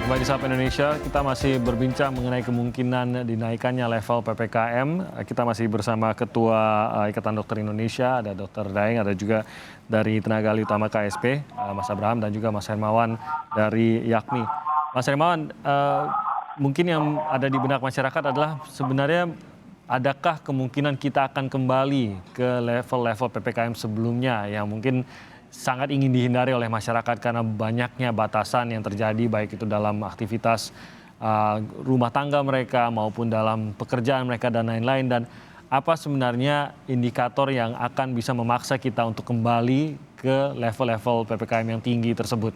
Kembali di Sapa Indonesia, kita masih berbincang mengenai kemungkinan dinaikannya level PPKM. Kita masih bersama Ketua Ikatan Dokter Indonesia, ada Dr. Daeng, ada juga dari Tenaga Ahli Utama KSP, Mas Abraham, dan juga Mas Hermawan dari YAKMI. Mas Hermawan, mungkin yang ada di benak masyarakat adalah sebenarnya adakah kemungkinan kita akan kembali ke level-level PPKM sebelumnya yang mungkin sangat ingin dihindari oleh masyarakat karena banyaknya batasan yang terjadi baik itu dalam aktivitas rumah tangga mereka maupun dalam pekerjaan mereka dan lain-lain, dan apa sebenarnya indikator yang akan bisa memaksa kita untuk kembali ke level-level PPKM yang tinggi tersebut?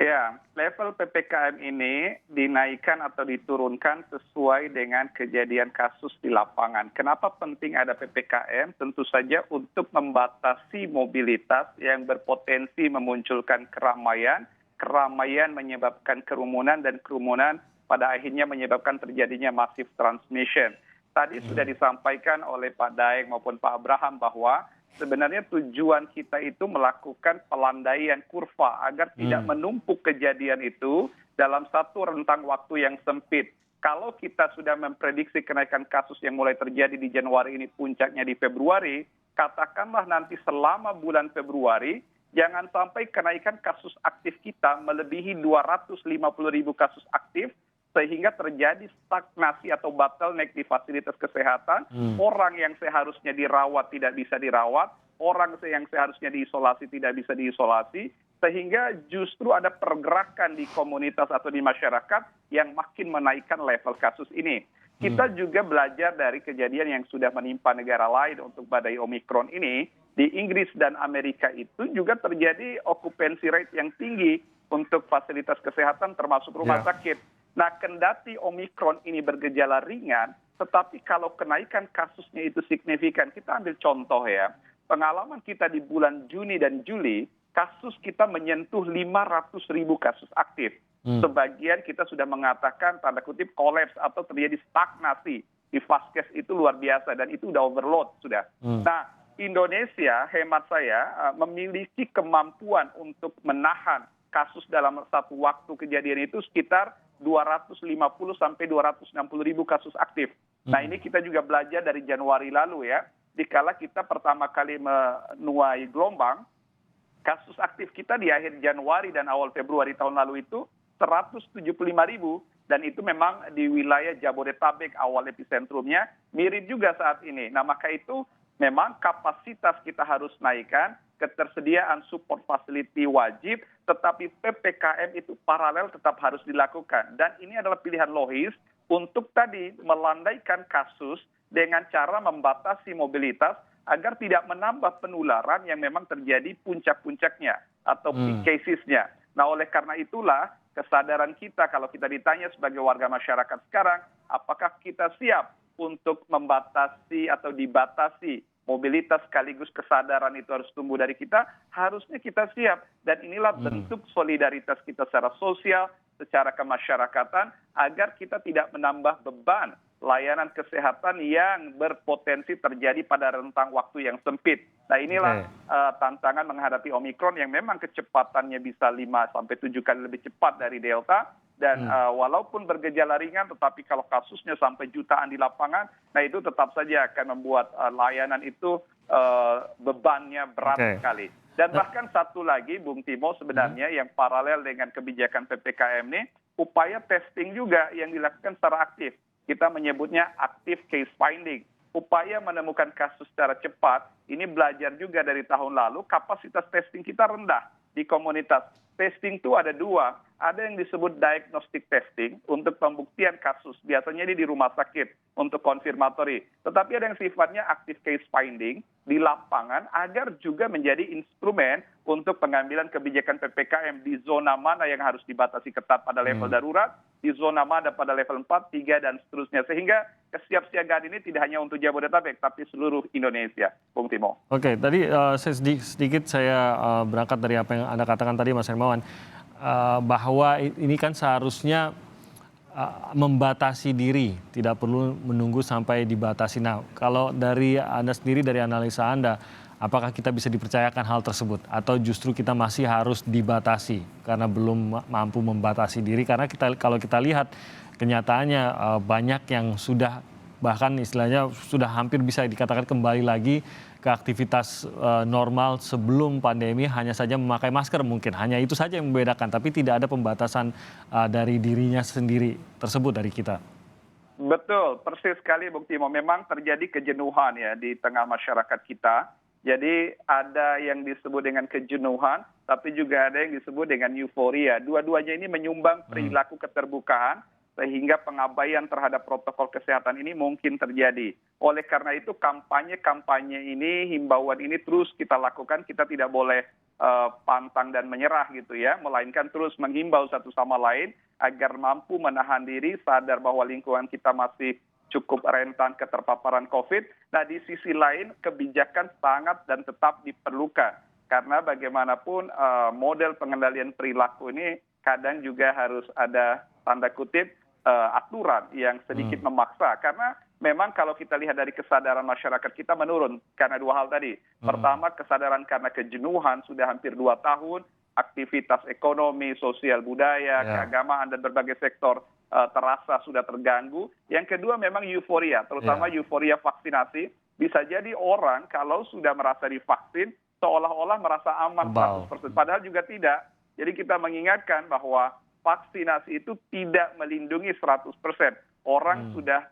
Ya, level PPKM ini dinaikkan atau diturunkan sesuai dengan kejadian kasus di lapangan. Kenapa penting ada PPKM? Tentu saja untuk membatasi mobilitas yang berpotensi memunculkan keramaian, keramaian menyebabkan kerumunan, dan kerumunan pada akhirnya menyebabkan terjadinya massive transmission. Tadi sudah disampaikan oleh Pak Daeng maupun Pak Abraham bahwa sebenarnya tujuan kita itu melakukan pelandaian kurva agar tidak menumpuk kejadian itu dalam satu rentang waktu yang sempit. Kalau kita sudah memprediksi kenaikan kasus yang mulai terjadi di Januari ini puncaknya di Februari, katakanlah nanti selama bulan Februari, jangan sampai kenaikan kasus aktif kita melebihi 250.000 kasus aktif, sehingga terjadi stagnasi atau bottleneck di fasilitas kesehatan. Orang yang seharusnya dirawat tidak bisa dirawat, orang yang seharusnya diisolasi tidak bisa diisolasi, sehingga justru ada pergerakan di komunitas atau di masyarakat yang makin menaikkan level kasus ini. Kita juga belajar dari kejadian yang sudah menimpa negara lain untuk badai Omikron ini. Di Inggris dan Amerika itu juga terjadi occupancy rate yang tinggi untuk fasilitas kesehatan termasuk rumah sakit. Nah, kendati Omikron ini bergejala ringan, tetapi kalau kenaikan kasusnya itu signifikan, kita ambil contoh ya, pengalaman kita di bulan Juni dan Juli, kasus kita menyentuh 500.000 kasus aktif. Sebagian kita sudah mengatakan tanda kutip kolaps atau terjadi stagnasi di vaskes itu luar biasa dan itu udah overload sudah. Nah, Indonesia hemat saya memiliki kemampuan untuk menahan kasus dalam satu waktu kejadian itu sekitar 250 sampai 260.000 kasus aktif. Nah, ini kita juga belajar dari Januari lalu ya. Dikala kita pertama kali menuai gelombang, kasus aktif kita di akhir Januari dan awal Februari tahun lalu itu 175.000, dan itu memang di wilayah Jabodetabek awal epicentrumnya, mirip juga saat ini. Nah, maka itu memang kapasitas kita harus naikkan, ketersediaan support facility wajib, tetapi PPKM itu paralel tetap harus dilakukan. Dan ini adalah pilihan logis untuk tadi melandaikan kasus dengan cara membatasi mobilitas agar tidak menambah penularan yang memang terjadi puncak-puncaknya atau peak cases-nya. Nah, oleh karena itulah kesadaran kita kalau kita ditanya sebagai warga masyarakat sekarang, apakah kita siap untuk membatasi atau dibatasi mobilitas sekaligus kesadaran itu harus tumbuh dari kita, harusnya kita siap. Dan inilah bentuk solidaritas kita secara sosial, secara kemasyarakatan, agar kita tidak menambah beban layanan kesehatan yang berpotensi terjadi pada rentang waktu yang sempit. Nah, inilah tantangan menghadapi Omikron yang memang kecepatannya bisa 5-7 kali lebih cepat dari Delta. Dan walaupun bergejala ringan, tetapi kalau kasusnya sampai jutaan di lapangan, nah itu tetap saja akan membuat layanan itu bebannya berat sekali. Dan bahkan satu lagi, Bung Timo, sebenarnya yang paralel dengan kebijakan PPKM ini, upaya testing juga yang dilakukan secara aktif. Kita menyebutnya active case finding. Upaya menemukan kasus secara cepat, ini belajar juga dari tahun lalu, kapasitas testing kita rendah di komunitas. Testing itu ada dua, ada yang disebut diagnostic testing untuk pembuktian kasus, biasanya di rumah sakit untuk konfirmatori. Tetapi ada yang sifatnya active case finding di lapangan agar juga menjadi instrumen untuk pengambilan kebijakan PPKM di zona mana yang harus dibatasi ketat pada level darurat, di zona mana pada level 4, 3, dan seterusnya. Sehingga kesiapsiagaan ini tidak hanya untuk Jabodetabek, tapi seluruh Indonesia, Bung Timo. Oke, tadi sedikit saya berangkat dari apa yang Anda katakan tadi, Mas Hermawan, bahwa ini kan seharusnya membatasi diri, tidak perlu menunggu sampai dibatasi. Nah, kalau dari Anda sendiri, dari analisa Anda, apakah kita bisa dipercayakan hal tersebut atau justru kita masih harus dibatasi karena belum mampu membatasi diri karena kalau kita lihat kenyataannya banyak yang sudah bahkan istilahnya sudah hampir bisa dikatakan kembali lagi ke aktivitas normal sebelum pandemi, hanya saja memakai masker mungkin. Hanya itu saja yang membedakan, tapi tidak ada pembatasan dari dirinya sendiri tersebut dari kita. Betul, persis sekali Bung Timo. Memang terjadi kejenuhan ya di tengah masyarakat kita. Jadi ada yang disebut dengan kejenuhan, tapi juga ada yang disebut dengan euforia. Dua-duanya ini menyumbang perilaku keterbukaan, sehingga pengabaian terhadap protokol kesehatan ini mungkin terjadi. Oleh karena itu kampanye-kampanye ini, himbauan ini terus kita lakukan, kita tidak boleh pantang dan menyerah gitu ya, melainkan terus menghimbau satu sama lain agar mampu menahan diri, sadar bahwa lingkungan kita masih cukup rentan keterpaparan COVID. Nah, di sisi lain kebijakan sangat dan tetap diperlukan. Karena bagaimanapun model pengendalian perilaku ini kadang juga harus ada tanda kutip aturan yang sedikit memaksa. Karena memang kalau kita lihat dari kesadaran masyarakat kita menurun karena dua hal tadi. Pertama, kesadaran karena kejenuhan sudah hampir 2 tahun, aktivitas ekonomi, sosial budaya, keagamaan, dan berbagai sektor terasa sudah terganggu. Yang kedua memang euforia, terutama euforia vaksinasi. Bisa jadi orang kalau sudah merasa divaksin, seolah-olah merasa aman 100%. Padahal juga tidak. Jadi kita mengingatkan bahwa vaksinasi itu tidak melindungi 100%. Orang sudah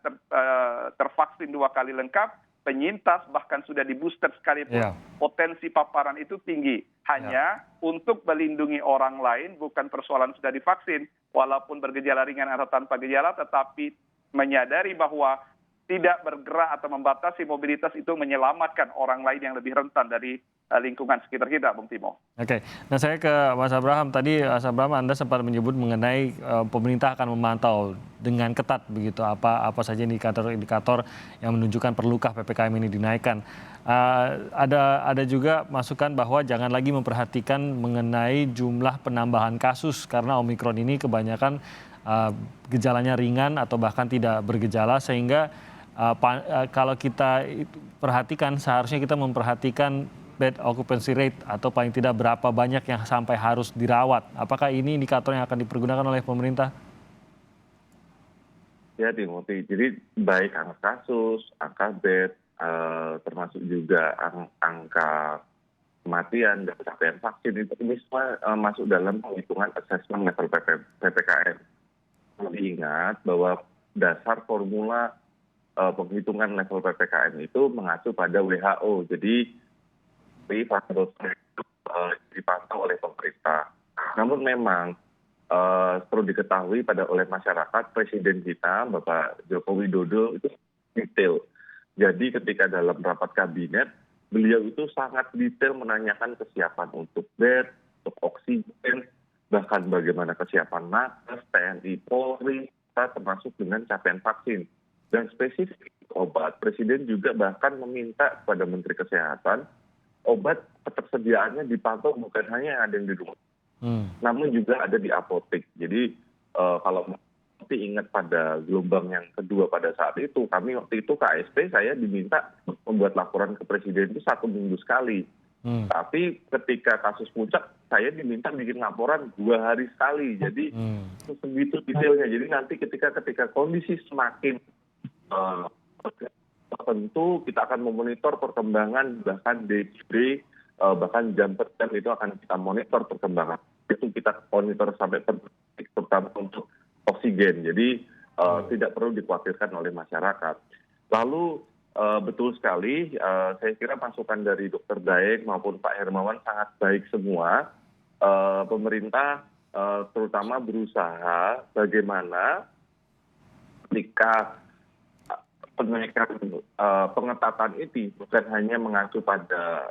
tervaksin 2 kali lengkap, penyintas bahkan sudah di booster sekalipun, potensi paparan itu tinggi. Hanya untuk melindungi orang lain, bukan persoalan sudah divaksin, walaupun bergejala ringan atau tanpa gejala, tetapi menyadari bahwa tidak bergerak atau membatasi mobilitas itu menyelamatkan orang lain yang lebih rentan dari lingkungan sekitar kita, Bung Timo. Oke, nah saya ke Mas Abraham. Tadi Mas Abraham Anda sempat menyebut mengenai pemerintah akan memantau dengan ketat begitu apa saja indikator-indikator yang menunjukkan perlukah PPKM ini dinaikkan. Ada juga masukan bahwa jangan lagi memperhatikan mengenai jumlah penambahan kasus karena Omikron ini kebanyakan gejalanya ringan atau bahkan tidak bergejala sehingga kalau kita perhatikan seharusnya kita memperhatikan bed occupancy rate atau paling tidak berapa banyak yang sampai harus dirawat. Apakah ini indikator yang akan dipergunakan oleh pemerintah? Ya, Timothy. Jadi baik angka kasus, angka bed, termasuk juga angka kematian dan capaian vaksin ini semua masuk dalam penghitungan assessment level PPKM. Diingat bahwa dasar formula penghitungan level PPKM itu mengacu pada WHO. Jadi faktor itu dipantau oleh pemerintah. Namun memang perlu diketahui oleh masyarakat, Presiden kita, Bapak Joko Widodo itu detail. Jadi ketika dalam rapat kabinet, beliau itu sangat detail menanyakan kesiapan untuk bed, untuk oksigen, bahkan bagaimana kesiapan nakes, TNI, Polri, termasuk dengan capaian vaksin. Dan spesifik obat, Presiden juga bahkan meminta kepada Menteri Kesehatan obat ketersediaannya dipantau bukan hanya yang ada di rumah, namun juga ada di apotek. Jadi kalau nanti ingat pada gelombang yang kedua pada saat itu, kami waktu itu KSP saya diminta membuat laporan ke Presiden itu 1 minggu sekali. Tapi ketika kasus puncak, saya diminta bikin laporan 2 hari sekali. Jadi segitu detailnya. Jadi nanti ketika kondisi semakin tentu kita akan memonitor perkembangan bahkan day-to-day, bahkan jam per jam itu akan kita monitor perkembangan. Itu kita monitor sampai terutama untuk oksigen. Jadi tidak perlu dikhawatirkan oleh masyarakat. Lalu betul sekali, saya kira masukan dari Dr. Daeng maupun Pak Hermawan sangat baik semua. Pemerintah terutama berusaha bagaimana ketika pengetatan ini bukan hanya mengacu pada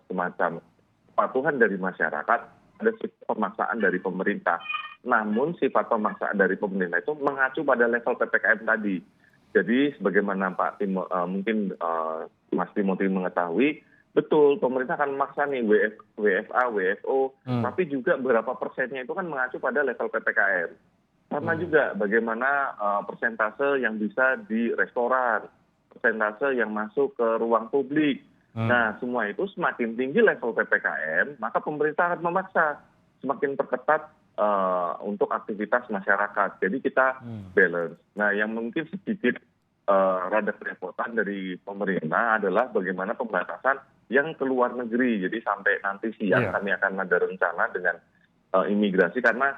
semacam kepatuhan dari masyarakat, ada sifat pemaksaan dari pemerintah. Namun sifat pemaksaan dari pemerintah itu mengacu pada level PPKM tadi. Jadi sebagaimana Pak Timo, mungkin Mas Timothy mengetahui, betul pemerintah akan memaksa nih WFA, WFO, tapi juga berapa persennya itu kan mengacu pada level PPKM. Karena juga bagaimana persentase yang bisa di restoran, persentase yang masuk ke ruang publik, Nah, semua itu semakin tinggi level PPKM, maka pemerintah akan memaksa semakin perketat untuk aktivitas masyarakat. Jadi kita balance. Nah, yang mungkin sedikit rada kerepotan dari pemerintah adalah bagaimana pembatasan yang ke luar negeri. Jadi sampai nanti siang kami akan ada rencana dengan imigrasi, karena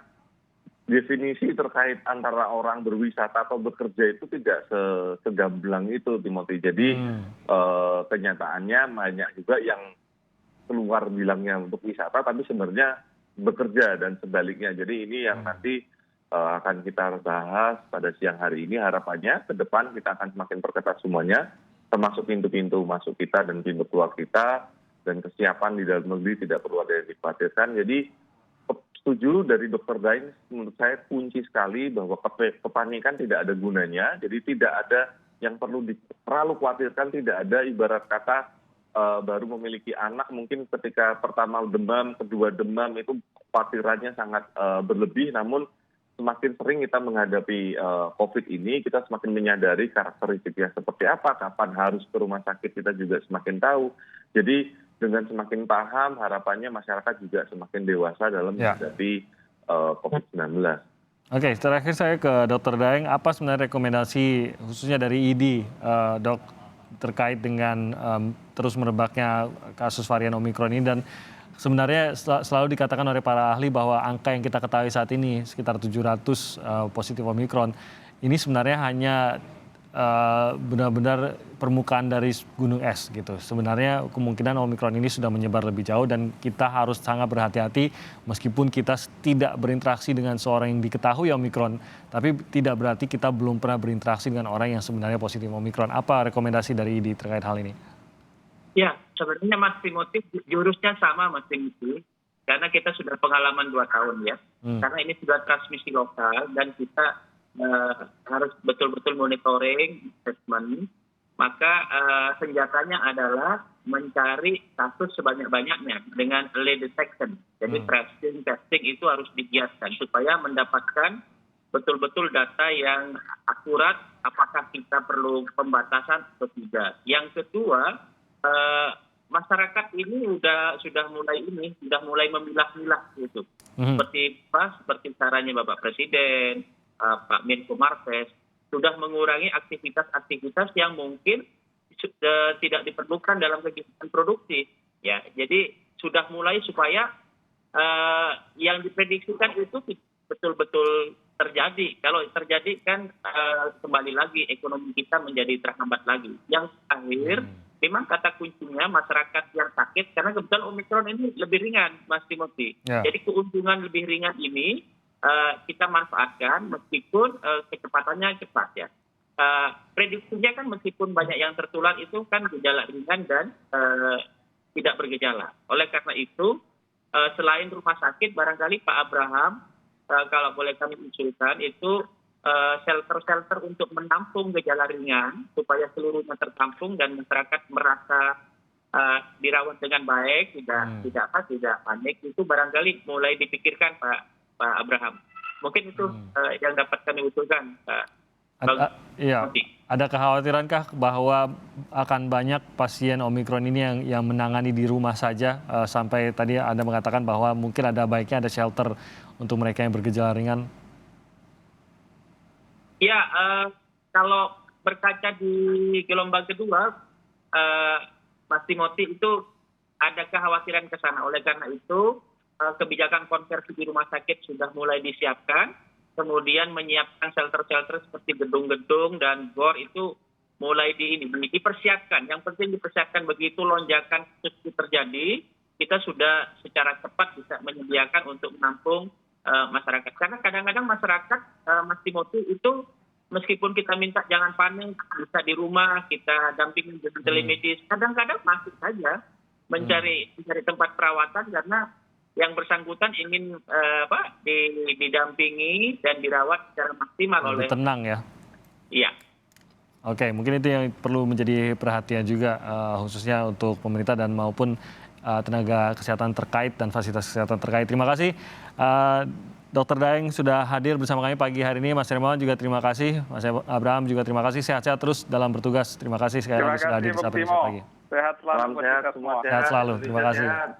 definisi terkait antara orang berwisata atau bekerja itu tidak segamblang itu, Timothy. Jadi kenyataannya banyak juga yang keluar bilangnya untuk wisata, tapi sebenarnya bekerja dan sebaliknya. Jadi ini yang nanti akan kita bahas pada siang hari ini. Harapannya ke depan kita akan semakin perketat semuanya, termasuk pintu-pintu masuk kita dan pintu keluar kita, dan kesiapan di dalam negeri tidak perlu ada yang dikhawatirkan. Jadi setuju dari Dr. Daeng, menurut saya kunci sekali bahwa kepanikan tidak ada gunanya. Jadi tidak ada yang perlu terlalu khawatirkan, tidak ada ibarat kata baru memiliki anak mungkin ketika pertama demam, kedua demam, itu kekhawatirannya sangat berlebih. Namun semakin sering kita menghadapi COVID ini, kita semakin menyadari karakteristiknya seperti apa, kapan harus ke rumah sakit kita juga semakin tahu. Jadi dengan semakin paham, harapannya masyarakat juga semakin dewasa dalam menghadapi COVID-19. Oke, terakhir saya ke Dr. Daeng, apa sebenarnya rekomendasi khususnya dari ID, Dok, terkait dengan terus merebaknya kasus varian Omikron ini, dan sebenarnya selalu dikatakan oleh para ahli bahwa angka yang kita ketahui saat ini sekitar 700 positif Omikron, ini sebenarnya hanya benar-benar permukaan dari gunung es gitu. Sebenarnya kemungkinan Omikron ini sudah menyebar lebih jauh dan kita harus sangat berhati-hati meskipun kita tidak berinteraksi dengan seorang yang diketahui Omikron, tapi tidak berarti kita belum pernah berinteraksi dengan orang yang sebenarnya positif Omikron. Apa rekomendasi dari ID terkait hal ini? Ya, sebenarnya Mas Timothy jurusnya sama Mas Timothy, karena kita sudah pengalaman 2 tahun ya. Karena ini sudah transmisi lokal dan kita harus betul-betul monitoring, assessment. Maka senjatanya adalah mencari kasus sebanyak-banyaknya dengan early detection. Jadi tracing, testing itu harus digiatkan supaya mendapatkan betul-betul data yang akurat, apakah kita perlu pembatasan atau tidak. Yang kedua, masyarakat ini sudah mulai memilah-milah gitu. Seperti caranya Bapak Presiden, Pak Menko Marves, sudah mengurangi aktivitas-aktivitas yang mungkin tidak diperlukan dalam kegiatan produksi. Ya, jadi sudah mulai supaya yang diprediksikan itu betul-betul terjadi. Kalau terjadi kan kembali lagi ekonomi kita menjadi terhambat lagi. Yang akhir, memang kata kuncinya masyarakat yang sakit, karena kebetulan Omikron ini lebih ringan, Mas Timothy. Jadi keuntungan lebih ringan ini kita manfaatkan meskipun kecepatannya cepat ya. Prediksinya kan meskipun banyak yang tertular itu kan gejala ringan dan tidak bergejala. Oleh karena itu selain rumah sakit, barangkali Pak Abraham kalau boleh kami usulkan itu shelter-shelter untuk menampung gejala ringan supaya seluruhnya tertampung dan masyarakat merasa dirawat dengan baik, tidak panik, itu barangkali mulai dipikirkan Pak Abraham. Mungkin itu yang dapat kami usulkan. Ada kekhawatirankah bahwa akan banyak pasien Omikron ini yang menangani di rumah saja, sampai tadi Anda mengatakan bahwa mungkin ada baiknya ada shelter untuk mereka yang bergejala ringan? Ya, kalau berkaca di gelombang kedua, Mas Timothy, itu ada kekhawatiran ke sana. Oleh karena itu, kebijakan konversi di rumah sakit sudah mulai disiapkan, kemudian menyiapkan shelter-shelter seperti gedung-gedung dan gor itu mulai dipersiapkan. Yang penting dipersiapkan begitu lonjakan itu terjadi, kita sudah secara cepat bisa menyediakan untuk menampung masyarakat. Karena kadang-kadang masyarakat, Mas Timothy, itu meskipun kita minta jangan panik, bisa di rumah, kita dampingi dengan telemedis, kadang-kadang masih saja mencari tempat perawatan karena yang bersangkutan ingin didampingi dan dirawat secara maksimal oleh tenang ya. Iya. Oke, mungkin itu yang perlu menjadi perhatian juga khususnya untuk pemerintah dan maupun tenaga kesehatan terkait dan fasilitas kesehatan terkait. Terima kasih Dr. Daeng sudah hadir bersama kami pagi hari ini. Mas Hermawan juga terima kasih. Mas Abraham juga terima kasih. Sehat-sehat terus dalam bertugas. Terima kasih sekali lagi sudah hadir sampai besok pagi. Sehat selalu Salam buat sehat kita semua. semua. Sehat selalu. Terima Indonesia kasih. sehat.